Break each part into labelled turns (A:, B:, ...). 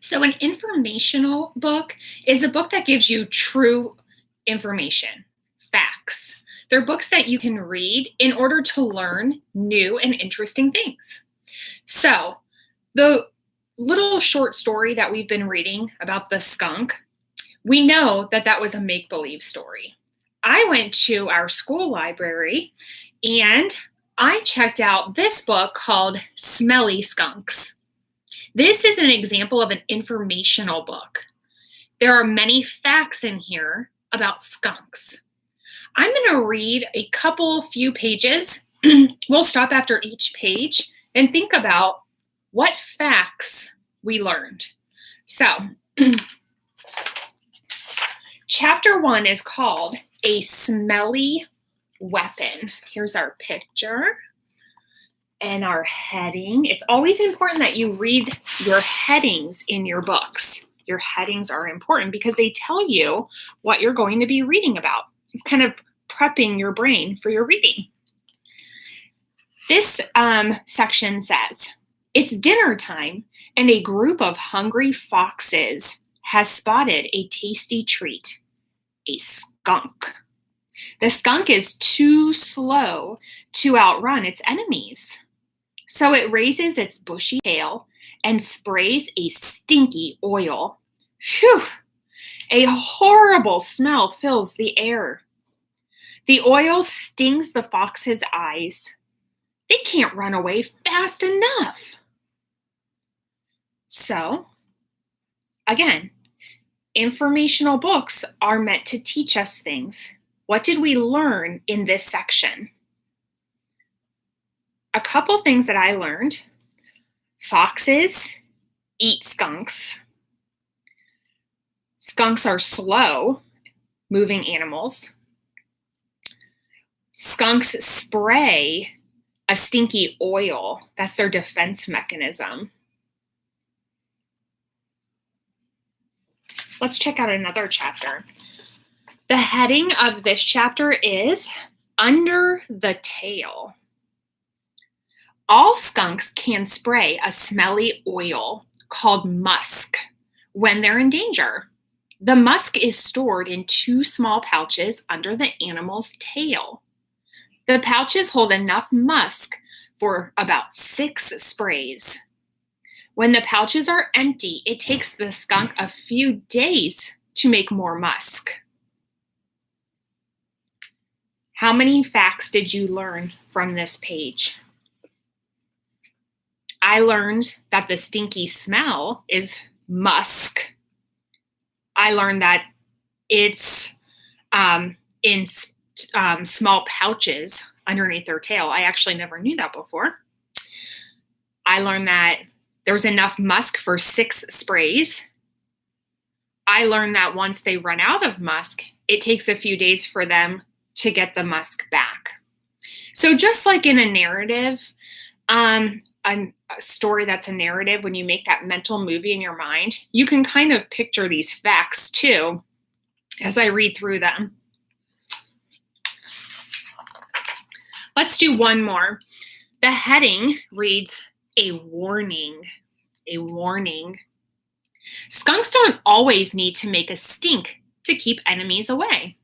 A: So, an informational book is a book that gives you true information, facts. They're books that you can read in order to learn new and interesting things. So, the little short story that we've been reading about the skunk, we know that that was a make believe story. I went to our school library and I checked out this book called Smelly Skunks. This is an example of an informational book. There are many facts in here about skunks. I'm going to read a few pages. We'll stop after each page and think about what facts we learned. So, chapter 1 is called A Smelly Weapon. Here's our picture and our heading. It's always important that you read your headings in your books. Your headings are important because they tell you what you're going to be reading about. It's kind of prepping your brain for your reading. This section says, it's dinner time and a group of hungry foxes has spotted a tasty treat, a skunk. The skunk is too slow to outrun its enemies. So it raises its bushy tail and sprays a stinky oil. Phew! A horrible smell fills the air. The oil stings the fox's eyes. They can't run away fast enough. So, again, informational books are meant to teach us things. What did we learn in this section? A couple things that I learned. Foxes eat skunks. Skunks are slow moving animals. Skunks spray a stinky oil. That's their defense mechanism. Let's check out another chapter. The heading of this chapter is Under the Tail. All skunks can spray a smelly oil called musk when they're in danger. The musk is stored in 2 small pouches under the animal's tail. The pouches hold enough musk for about 6 sprays. When the pouches are empty, it takes the skunk a few days to make more musk. How many facts did you learn from this page? I learned that the stinky smell is musk. I learned that it's in small pouches underneath their tail. I actually never knew that before. I learned that there's enough musk for 6 sprays. I learned that once they run out of musk, it takes a few days for them to get the musk back. So just like in a narrative, a story that's a narrative, when you make that mental movie in your mind, you can kind of picture these facts too as I read through them. Let's do one more. The heading reads, A Warning. A warning. Skunks don't always need to make a stink to keep enemies away.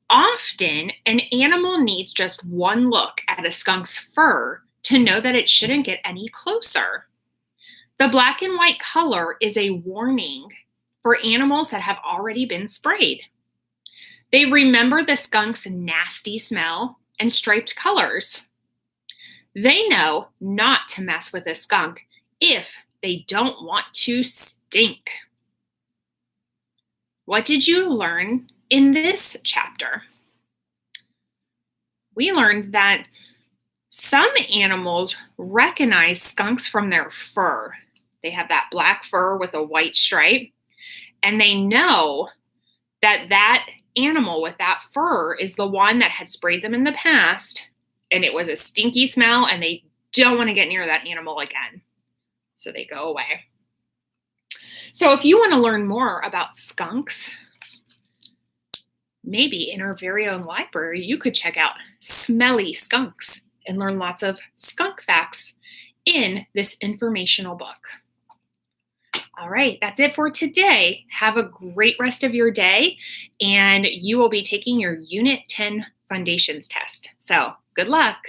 A: Often, an animal needs just one look at a skunk's fur to know that it shouldn't get any closer. The black and white color is a warning for animals that have already been sprayed. They remember the skunk's nasty smell and striped colors. They know not to mess with a skunk if they don't want to stink. What did you learn in this chapter? We learned that some animals recognize skunks from their fur. They have that black fur with a white stripe, and they know that that animal with that fur is the one that had sprayed them in the past, and it was a stinky smell, and they don't want to get near that animal again. So they go away. So if you want to learn more about skunks, maybe in our very own library, you could check out Smelly Skunks and learn lots of skunk facts in this informational book. All right, that's it for today. Have a great rest of your day, and you will be taking your Unit 10 Foundations test. So, good luck.